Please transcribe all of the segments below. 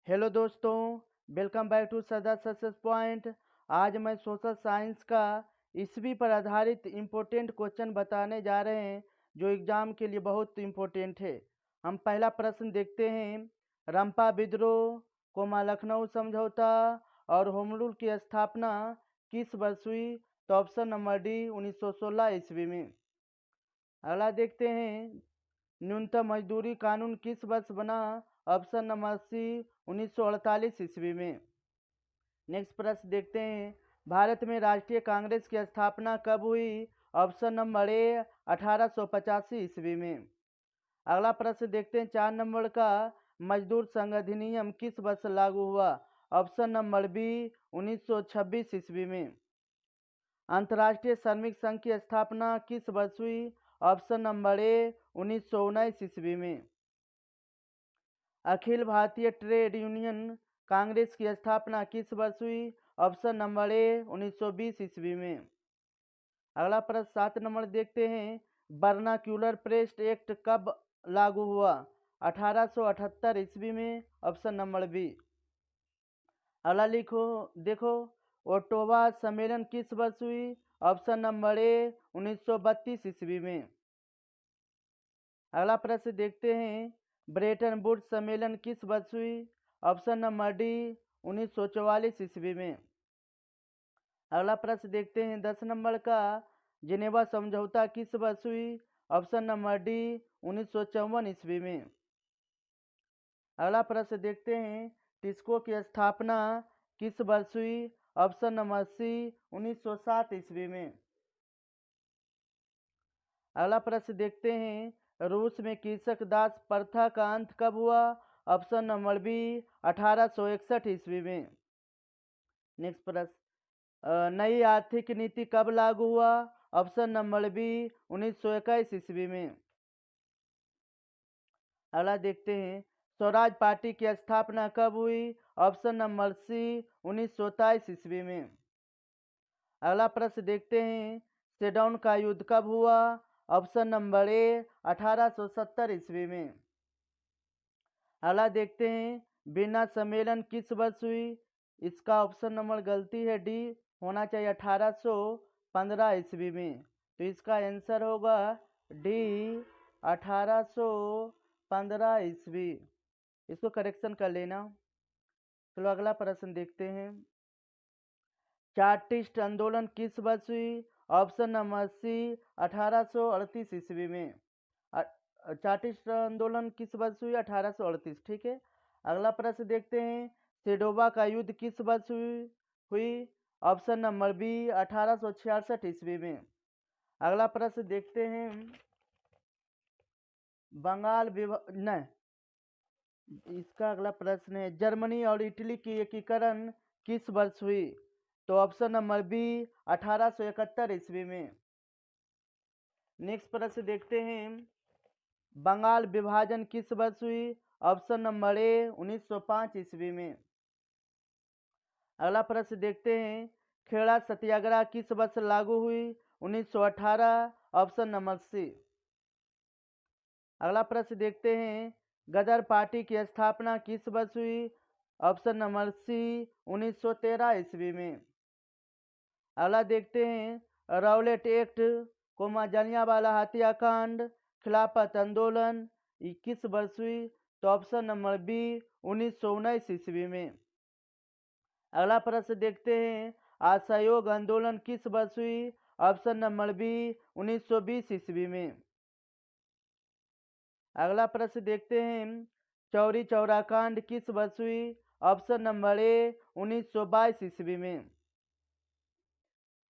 Hello दोस्तों, welcome back to सदा success point. आज मैं सोशल साइंस का ईस्वी पर आधारित इम्पोर्टेंट क्वेश्चन बताने जा रहे हैं जो एग्जाम के लिए बहुत इम्पोर्टेंट है। हम पहला प्रश्न देखते हैं। रंपा विद्रोह, लखनऊ समझौता और होम रूल की स्थापना किस वर्ष हुई? तो ऑप्शन नंबर डी 1916 ईस्वी में। अगला देखते हैं। न्यूनतम मजदूरी कानून किस वर्ष बना? ऑप्शन नंबर सी 1948 ईस्वी में। नेक्स्ट प्रश्न देखते हैं। भारत में राष्ट्रीय कांग्रेस की स्थापना कब हुई? ऑप्शन नंबर ए 1885 ईस्वी में। अगला प्रश्न देखते हैं 4 नंबर का। मजदूर संघ अधिनियम किस वर्ष लागू हुआ? ऑप्शन नंबर बी 1926 ईस्वी में। अंतर्राष्ट्रीय श्रमिक संघ की स्थापना किस वर्ष हुई? ऑप्शन नंबर ए 1919 ईस्वी में। अखिल भारतीय ट्रेड यूनियन कांग्रेस की स्थापना किस वर्ष हुई? ऑप्शन नंबर ए 1920 ईस्वी में। अगला प्रश्न 7 नंबर देखते हैं। वर्नाक्यूलर प्रेस एक्ट कब लागू हुआ? 1878 ईस्वी में। Option number B. अगला लिखो, देखो, ओट्टावा सम्मेलन किस वर्ष हुई? ऑप्शन नंबर ए 1932 ईस्वी में। अगला प्रश्न देखते हैं। ब्रेटन वुड्स सम्मेलन किस वर्ष हुई? ऑप्शन नंबर डी 1944 ईस्वी में। अगला प्रश्न देखते हैं 10 नंबर का। जिनेवा समझौता किस वर्ष हुई? ऑप्शन नंबर डी 1954 ईस्वी में। अगला प्रश्न देखते हैं। टिस्को की स्थापना किस वर्ष हुई? ऑप्शन नंबर सी 1907 ईस्वी में। अगला प्रश्न देखते हैं। रूस में कृषक दास प्रथा का अंत कब हुआ? ऑप्शन नंबर बी 1861 ईस्वी में। नेक्स्ट प्रश्न। नई आर्थिक नीति कब लागू हुआ? ऑप्शन नंबर बी 1921 ईस्वी में। अगला देखते हैं। स्वराज पार्टी की स्थापना कब हुई? ऑप्शन नंबर सी 1927 ईस्वी में। अगला प्रश्न देखते हैं। सेडौन का युद्ध कब हुआ? ऑप्शन नंबर ए 1870 ईस्वी में। अगला देखते हैं। वीना सम्मेलन किस वर्ष हुई? इसका ऑप्शन नंबर गलती है, डी होना चाहिए 1815 ईस्वी में। तो इसका आंसर होगा डी 1815 ईस्वी। इसको करेक्शन कर लेना। चलो अगला प्रश्न देखते हैं। चार्टिस्ट आंदोलन किस वर्ष हुई? ऑप्शन नंबर सी 1838 ईस्वी में। चार्टिस्ट आंदोलन किस वर्ष हुई? 1838। ठीक है। अगला प्रश्न देखते हैं। सेडोवा का युद्ध किस वर्ष हुई? ऑप्शन नंबर बी 1866 ईस्वी में। अगला प्रश्न देखते हैं। बंगाल नहीं, इसका अगला प्रश्न है। जर्मनी और इटली की एकीकरण किस वर्ष हुई? तो ऑप्शन नंबर बी 1871 ईस्वी में। नेक्स्ट प्रश्न देखते हैं। बंगाल विभाजन किस वर्ष हुई? ऑप्शन नंबर ए 1905 ईस्वी में। अगला प्रश्न देखते हैं। खेड़ा सत्याग्रह किस वर्ष लागू हुई? 1918। Option number C. अगला प्रश्न देखते हैं। गदर पार्टी की स्थापना किस वर्ष हुई? ऑप्शन नंबर सी 1913 ईस्वी में। अगला देखते हैं। राउलेट एक्ट, जलियांवाला हत्याकांड, खिलाफत आंदोलन किस वर्ष हुई? तो ऑप्शन नंबर बी 1919 ईस्वी में। अगला प्रश्न देखते हैं। असहयोग आंदोलन किस वर्ष हुई? ऑप्शन नंबर बी 1920 ईस्वी में। अगला प्रश्न देखते हैं। चौरी चौरा कांड किस वर्ष हुई? ऑप्शन नंबर ए 1922 ईस्वी में।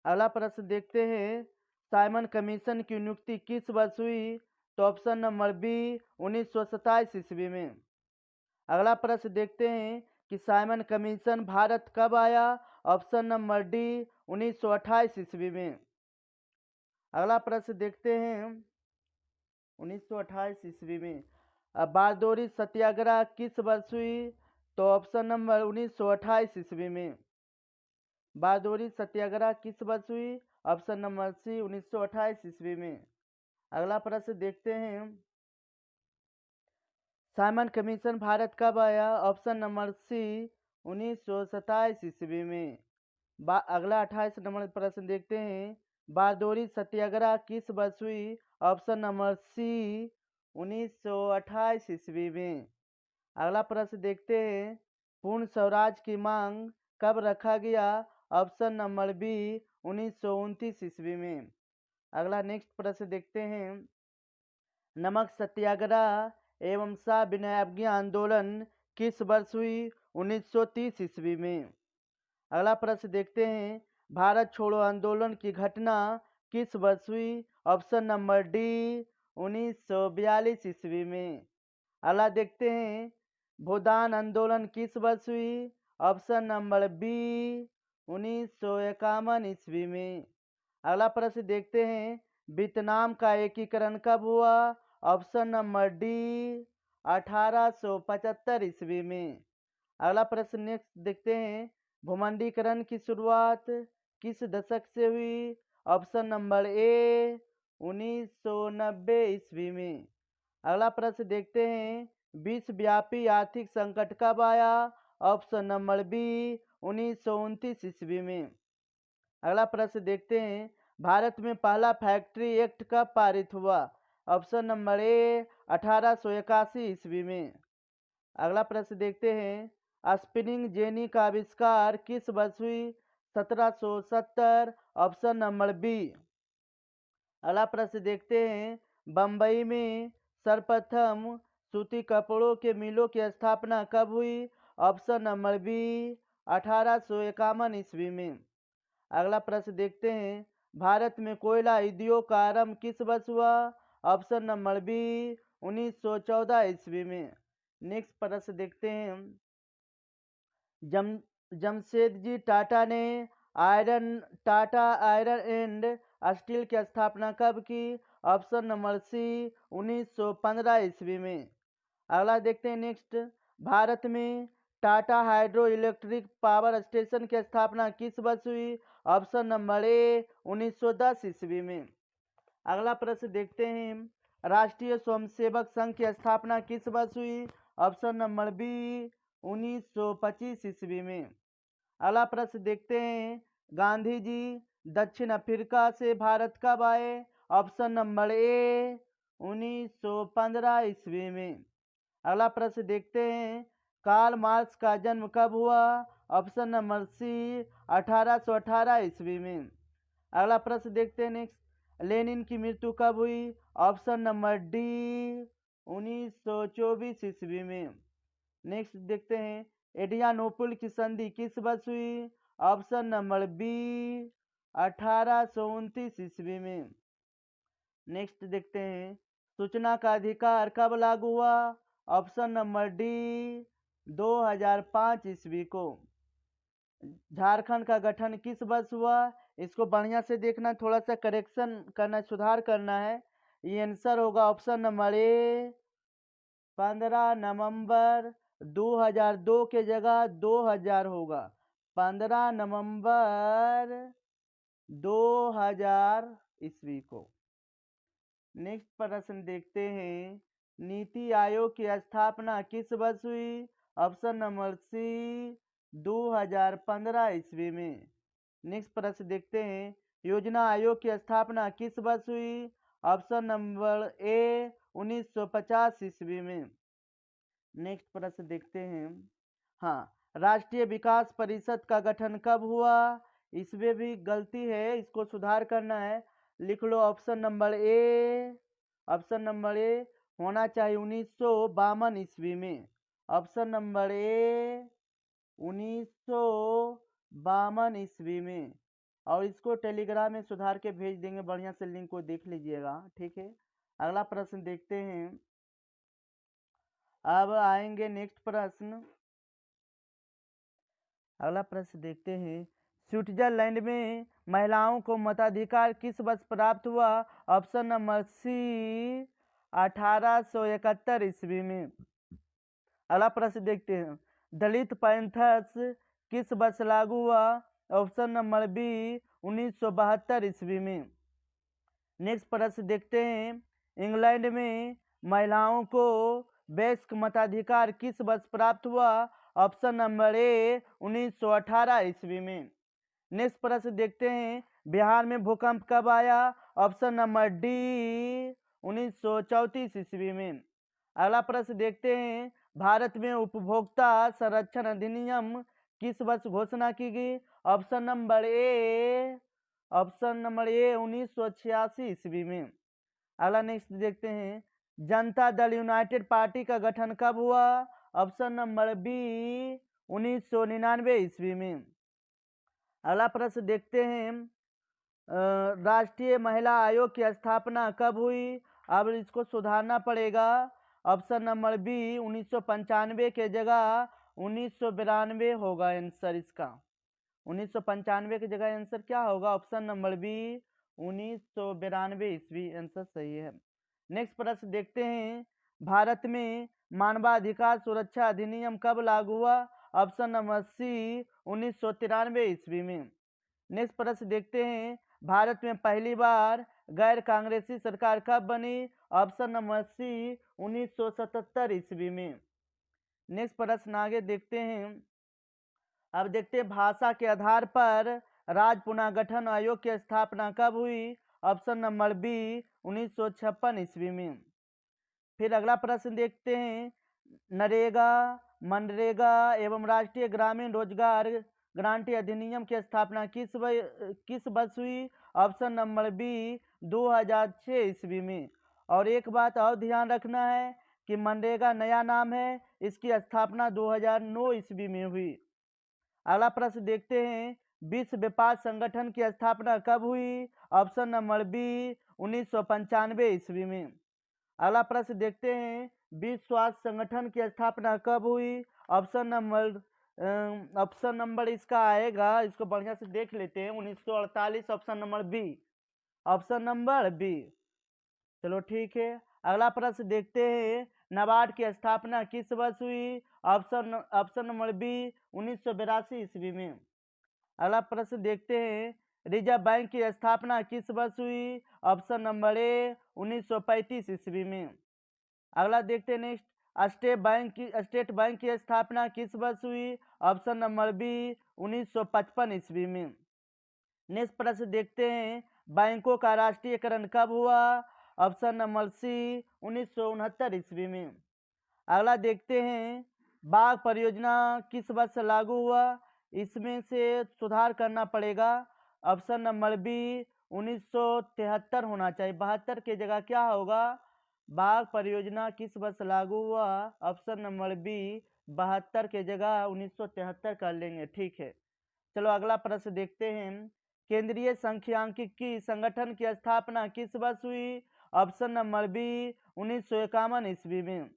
अगला प्रश्न देखते हैं। साइमन कमीशन की नियुक्ति किस वर्ष हुई? तो ऑप्शन नंबर बी 1927 ईस्वी में। अगला प्रश्न देखते हैं कि साइमन कमीशन भारत कब आया? ऑप्शन नंबर डी 1928 ईस्वी में। अगला प्रश्न देखते हैं। 1928 ईस्वी में। बारदोरी सत्याग्रह किस वर्ष हुई? तो ऑप्शन नंबर 1928 ईस्वी में। बारदोरी सत्याग्रह किस वर्ष हुई? ऑप्शन नंबर सी 1928 ईस्वी में। अगला प्रश्न देखते हैं। साइमन कमीशन भारत कब आया? ऑप्शन नंबर सी 1927 ईस्वी में। अगला 28 नंबर प्रश्न देखते हैं। बारदोरी सत्याग्रह किस वर्ष हुई? ऑप्शन नंबर सी 1928 ईस्वी में। अगला प्रश्न देखते हैं। पूर्ण स्वराज की मांग कब रखा गया? ऑप्शन नंबर बी 1929 ईस्वी में। अगला नेक्स्ट प्रश्न देखते हैं। नमक सत्याग्रह एवं सविनय अवज्ञा आंदोलन किस वर्ष हुई? 1930 ईस्वी में। अगला प्रश्न देखते हैं। भारत छोड़ो आंदोलन की घटना किस वर्ष हुई? ऑप्शन नंबर डी 1942 ईस्वी में। अगला देखते हैं। भूदान आंदोलन किस वर्ष हुई? ऑप्शन नंबर बी 1951 ईस्वी में। अगला प्रश्न देखते हैं। वियतनाम का एकीकरण कब हुआ? ऑप्शन नंबर डी 1875 ईस्वी में। अगला प्रश्न नेक्स्ट देखते हैं। भूमंडीकरण की शुरुआत किस दशक से हुई? ऑप्शन नंबर ए 1990 ईस्वी में। अगला प्रश्न देखते हैं। विश्वव्यापी आर्थिक संकट कब आया? ऑप्शन नंबर बी 1929 ईस्वी में। अगला प्रश्न देखते हैं। भारत में पहला फैक्ट्री एक्ट कब पारित हुआ? ऑप्शन नंबर ए 1881 ईस्वी में। अगला प्रश्न देखते हैं। स्पिनिंग जेनी का आविष्कार किस वर्ष हुई? 1770। Option number B. अगला प्रश्न देखते हैं। बम्बई में सर्वप्रथम सूती कपड़ों के मिलों की स्थापना कब हुई? ऑप्शन नंबर बी 1851 ईस्वी में। अगला प्रश्न देखते हैं। भारत में कोयला उद्योग का आरंभ किस वर्ष हुआ? ऑप्शन नंबर बी 1914 ईस्वी में। नेक्स्ट प्रश्न देखते हैं। जमशेदजी टाटा ने टाटा आयरन एंड स्टील की स्थापना कब की? ऑप्शन नंबर सी 1915 ईस्वी में। अगला देखते हैं नेक्स्ट। भारत में Tata hydro electric power station की स्थापना किस वर्ष हुई? ऑप्शन नंबर ए 1910 ईस्वी में। अगला प्रश्न देखते हैं। राष्ट्रीय स्वयंसेवक संघ की स्थापना किस वर्ष हुई? ऑप्शन नंबर बी 1925 ईस्वी में। अगला प्रश्न देखते हैं। गांधी जी दक्षिण अफ्रीका से भारत कब आए? ऑप्शन नंबर ए 1915 ईस्वी में। अगला प्रश्न देखते हैं। कार्ल मार्क्स का जन्म कब हुआ? ऑप्शन नंबर सी 1818 ईस्वी में। अगला प्रश्न देखते हैं नेक्स्ट। लेनिन की मृत्यु कब हुई? ऑप्शन नंबर डी 1924 ईस्वी में। नेक्स्ट देखते हैं। एडियानोपुल की संधि किस वर्ष हुई? ऑप्शन नंबर बी 1829 ईस्वी में। नेक्स्ट देखते हैं। सूचना का अधिकार कब लागू हुआ? ऑप्शन नंबर डी 2005 ईस्वी को। झारखंड का गठन किस वर्ष हुआ? इसको बढ़िया से देखना, थोड़ा सा करेक्शन करना, सुधार करना है। ये आंसर होगा ऑप्शन नंबर ए 15 नवंबर 2002 के जगह 2000 होगा। 15 नवंबर 2000 ईस्वी को। नेक्स्ट प्रश्न देखते हैं। नीति आयोग की स्थापना किस वर्ष हुई? ऑप्शन नंबर सी 2015 ईस्वी में। नेक्स्ट प्रश्न देखते हैं। योजना आयोग की स्थापना किस वर्ष हुई? ऑप्शन नंबर ए 1950 ईस्वी में। नेक्स्ट प्रश्न देखते हैं। हाँ, राष्ट्रीय विकास परिषद का गठन कब हुआ? इसमें भी गलती है, इसको सुधार करना है। लिख लो option number A. Option number A होना चाहिए 1952 ईस्वी में। ऑप्शन नंबर ए 1952 ईस्वी में। और इसको टेलीग्राम में सुधार के भेज देंगे, बढ़िया से लिंक को देख लीजिएगा, ठीक है। अगला प्रश्न देखते हैं। अब आएंगे नेक्स्ट प्रश्न। अगला प्रश्न देखते हैं। स्विट्जरलैंड में महिलाओं को मताधिकार किस वर्ष प्राप्त हुआ? ऑप्शन नंबर सी 1871 ईस्वी में। अगला प्रश्न देखते हैं। दलित पैंथर्स किस वर्ष लागू हुआ? ऑप्शन नंबर बी 1972 ईस्वी में। नेक्स्ट प्रश्न देखते हैं। इंग्लैंड में महिलाओं को वयस्क मताधिकार किस वर्ष प्राप्त हुआ? ऑप्शन नंबर ए 1918 ईस्वी में। नेक्स्ट प्रश्न देखते हैं, बिहार में भूकंप कब आया? ऑप्शन नंबर डी 1934 ईस्वी में। अगला प्रश्न देखते हैं, भारत में उपभोक्ता संरक्षण अधिनियम किस वर्ष घोषणा की गई? ऑप्शन नंबर ए 1986 ईस्वी में। अगला नेक्स्ट देखते हैं, जनता दल यूनाइटेड पार्टी का गठन कब हुआ? ऑप्शन नंबर बी 1999 ईस्वी में। अगला प्रश्न देखते हैं, राष्ट्रीय महिला आयोग की स्थापना कब हुई? अब इसको सुधारना पड़ेगा। ऑप्शन नंबर बी 1995 के जगह 1992 होगा आंसर इसका। 1995 की जगह आंसर क्या होगा? ऑप्शन नंबर बी 1992 ईस्वी आंसर सही है। नेक्स्ट प्रश्न देखते हैं, भारत में मानवाधिकार सुरक्षा अधिनियम कब लागू हुआ? ऑप्शन नंबर सी 1993 ईस्वी में। नेक्स्ट प्रश्न देखते हैं, भारत में पहली बार गैर कांग्रेसी सरकार कब बनी? ऑप्शन नंबर सी 1977 ईस्वी में। नेक्स्ट प्रश्न आगे देखते हैं, अब देखते हैं भाषा के आधार पर राज्य पुनर्गठन आयोग की स्थापना कब हुई? ऑप्शन नंबर बी 1956 ईस्वी में। फिर अगला प्रश्न देखते हैं, नरेगा, मनरेगा एवं राष्ट्रीय ग्रामीण रोजगार गारंटी अधिनियम की स्थापना किस वर्ष हुई? ऑप्शन नंबर बी 2006 ईस्वी में। और एक बात और ध्यान रखना है कि मनरेगा नया नाम है, इसकी स्थापना 2009 ईस्वी में हुई। अगला प्रश्न देखते हैं, विश्व व्यापार संगठन की स्थापना कब हुई? ऑप्शन नंबर बी 1995 ईस्वी में। अगला प्रश्न देखते हैं, विश्व स्वास्थ्य संगठन की स्थापना कब हुई? ऑप्शन नंबर इसका आएगा, इसको बढ़िया से देख लेते हैं, 1948 option number B. Option number B, चलो ठीक है। अगला प्रश्न देखते हैं, नाबार्ड की स्थापना किस वर्ष हुई? ऑप्शन नंबर बी 1982 ईस्वी में। अगला प्रश्न देखते हैं, रिजर्व बैंक की स्थापना किस वर्ष हुई? ऑप्शन नंबर ए 1935 ईस्वी में। अगला देखते हैं नेक्स्ट, स्टेट बैंक की स्थापना किस वर्ष हुई? ऑप्शन नंबर बी 1955 ईस्वी में। नेक्स्ट प्रश्न देखते हैं, बैंकों का राष्ट्रीयकरण कब हुआ? ऑप्शन नंबर सी 1969 ईस्वी में। अगला देखते हैं, बाघ परियोजना किस वर्ष लागू हुआ? इसमें से सुधार करना पड़ेगा। ऑप्शन नंबर बी 1973 होना चाहिए, 72 की जगह क्या होगा? बाघ परियोजना किस वर्ष लागू हुआ? ऑप्शन नंबर बी 72 की जगह 1973 कर लेंगे, ठीक है। चलो अगला प्रश्न देखते हैं, केंद्रीय सांख्यिकी संगठन की स्थापना किस वर्ष हुई? ऑप्शन नंबर बी 1951 ईस्वी में।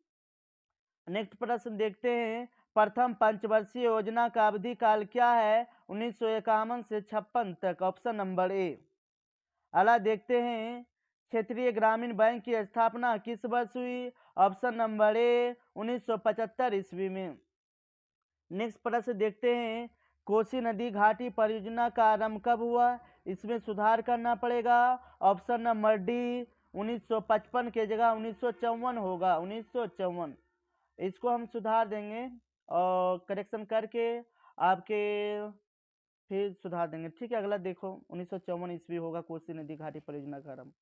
नेक्स्ट प्रश्न देखते हैं, प्रथम पंचवर्षीय योजना का अवधि काल क्या है? 1951 से 56 तक, ऑप्शन नंबर ए। अगला देखते हैं, क्षेत्रीय ग्रामीण बैंक की स्थापना किस वर्ष हुई? ऑप्शन नंबर ए 1975 ईस्वी में। नेक्स्ट प्रश्न देखते हैं, कोसी नदी घाटी परियोजना का आरंभ कब हुआ? इसमें सुधार करना पड़ेगा। ऑप्शन नंबर डी 1955 की जगह 1954 होगा, 1954। इसको हम सुधार देंगे और करेक्शन करके आपके फिर सुधार देंगे, ठीक है। अगला देखो, 1954 ईस्वी होगा कोसी नदी घाटी परियोजना का आरंभ।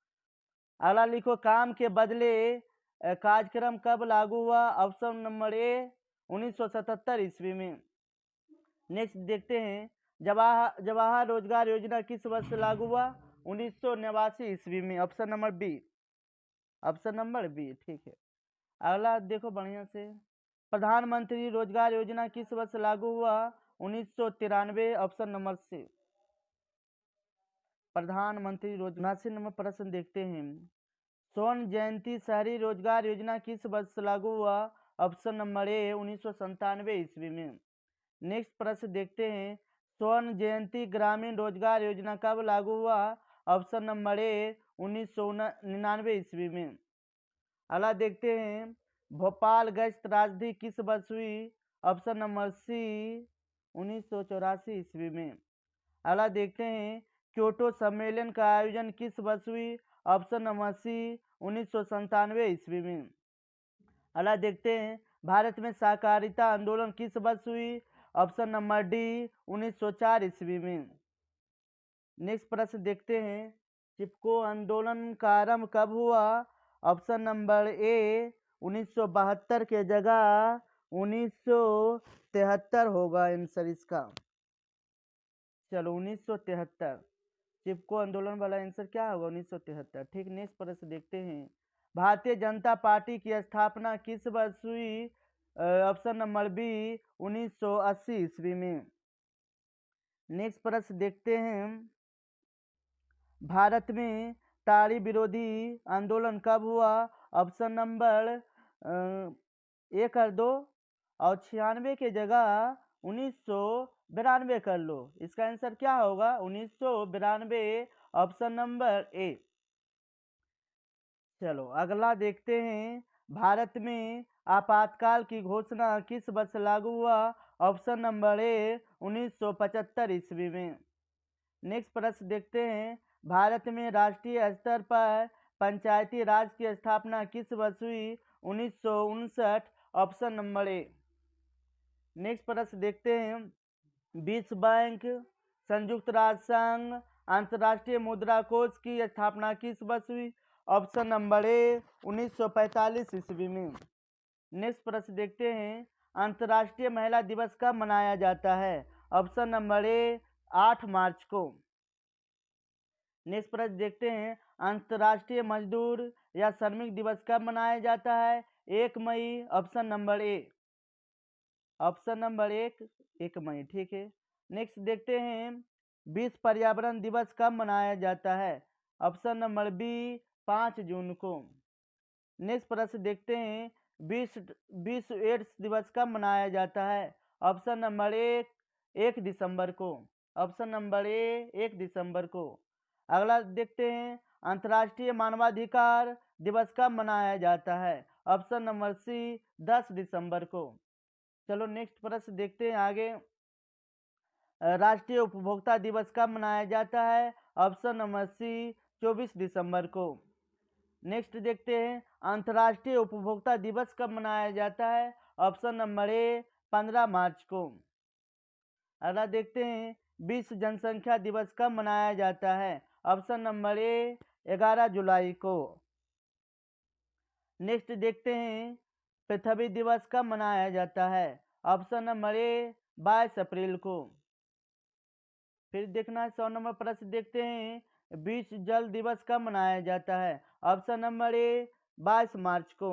अगला लिखो, काम के बदले कार्यक्रम कब लागू हुआ? ऑप्शन नंबर ए 1977 ईस्वी में। नेक्स्ट देखते हैं, जवाहर रोजगार योजना किस वर्ष लागू हुआ? 1989 ईस्वी में, option number B. Option number B, ठीक है। अगला देखो बढ़िया से, प्रधानमंत्री रोजगार योजना किस वर्ष लागू हुआ? 1993, ऑप्शन नंबर सी। प्रधानमंत्री रोजगार से नंबर प्रश्न देखते हैं, स्वर्ण जयंती शहरी रोजगार योजना किस वर्ष लागू हुआ? ऑप्शन नंबर ए 1997 ईस्वी में। नेक्स्ट प्रश्न देखते हैं, स्वर्ण जयंती ग्रामीण रोजगार योजना कब लागू हुआ? ऑप्शन नंबर ए 1999 ईस्वी में। अगला देखते हैं, भोपाल गैस त्रासदी किस वर्ष हुई? ऑप्शन नंबर सी 1984 ईस्वी में। अगला देखते हैं, क्योटो सम्मेलन का आयोजन किस वर्ष हुई? ऑप्शन नंबर सी 1997 ईस्वी में। अगला देखते हैं, भारत में सहकारिता आंदोलन किस वर्ष हुई? ऑप्शन नंबर डी 1904 ईस्वी में। नेक्स्ट प्रश्न देखते हैं, चिपको आंदोलन का आरंभ कब हुआ? ऑप्शन नंबर ए 1972 के जगह 1973 होगा आंसर इसका। चलो 1973, चिपको आंदोलन वाला आंसर क्या होगा? 1973। ठीक, नेक्स्ट प्रश्न देखते हैं, भारतीय जनता पार्टी की स्थापना किस वर्ष हुई? ऑप्शन नंबर बी 1980 ईस्वी में। नेक्स्ट प्रश्न देखते हैं, भारत में टाड़ी विरोधी आंदोलन कब हुआ? ऑप्शन नंबर 1 और 2 और 96 के जगह 1992 कर लो। इसका आंसर क्या होगा? 1992, ऑप्शन नंबर ए। चलो अगला देखते हैं, भारत में आपातकाल की घोषणा किस वर्ष लागू हुआ? ऑप्शन नंबर ए 1975 ईस्वी में। नेक्स्ट प्रश्न देखते हैं, भारत में राष्ट्रीय स्तर पर पंचायती राज की स्थापना किस वर्ष हुई? 1959, ऑप्शन नंबर ए। नेक्स्ट प्रश्न देखते हैं, विश्व बैंक, संयुक्त राष्ट्र संघ, अंतर्राष्ट्रीय मुद्रा कोष की स्थापना किस वर्ष हुई? ऑप्शन नंबर ए 1945 ईस्वी में। नेक्स्ट प्रश्न देखते हैं, अंतर्राष्ट्रीय महिला दिवस कब मनाया जाता है? ऑप्शन नंबर ए 8 मार्च को। नेक्स्ट प्रश्न देखते हैं, अंतर्राष्ट्रीय मजदूर या श्रमिक दिवस कब मनाया जाता है? 1 मई, option number A. Option number 1 मई। ठीक है, नेक्स्ट देखते हैं, विश्व पर्यावरण दिवस कब मनाया जाता है? ऑप्शन नंबर बी 5 जून को। नेक्स्ट प्रश्न देखते हैं, विश्व एड्स दिवस कब मनाया जाता है? ऑप्शन नंबर 1 दिसंबर को। ऑप्शन नंबर ए 1 दिसंबर को। अगला देखते हैं, अंतर्राष्ट्रीय मानवाधिकार दिवस कब मनाया जाता है? ऑप्शन नंबर सी 10 दिसंबर को। चलो नेक्स्ट प्रश्न देखते हैं आगे, राष्ट्रीय उपभोक्ता दिवस कब मनाया जाता है? ऑप्शन नंबर सी 24 दिसंबर को। नेक्स्ट देखते हैं, अंतर्राष्ट्रीय उपभोक्ता दिवस कब मनाया जाता है? ऑप्शन नंबर ए 15 मार्च को। अगला देखते हैं, विश्व जनसंख्या दिवस कब मनाया जाता है? ऑप्शन नंबर ए 11 जुलाई को। नेक्स्ट देखते हैं, पृथ्वी दिवस कब मनाया जाता है? ऑप्शन नंबर ए 22 अप्रैल को। फिर देखना है 100 नंबर प्रश्न देखते हैं, विश्व जल दिवस कब मनाया जाता है? ऑप्शन नंबर ए 22 मार्च को।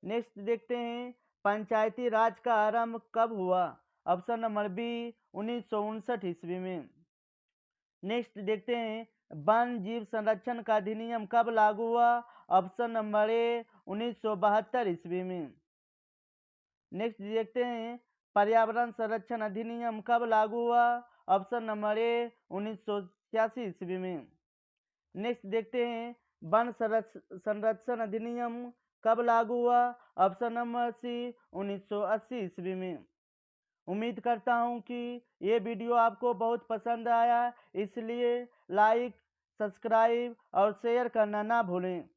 नेक्स्ट देखते हैं, पंचायती राज का आरंभ कब हुआ? ऑप्शन नंबर बी 1959 ईस्वी में। नेक्स्ट देखते हैं, वन जीव संरक्षण का अधिनियम कब लागू हुआ? ऑप्शन नंबर ए 1972 ईस्वी में। नेक्स्ट देखते हैं, पर्यावरण संरक्षण अधिनियम कब लागू हुआ? ऑप्शन नंबर ए 1986 ईस्वी में। नेक्स्ट देखते हैं, वन संरक्षण अधिनियम कब लागू हुआ? ऑप्शन नंबर सी 1980 ईस्वी में। उम्मीद करता हूं कि ये वीडियो आपको बहुत पसंद आया, इसलिए लाइक, सब्सक्राइब और शेयर करना ना भूलें।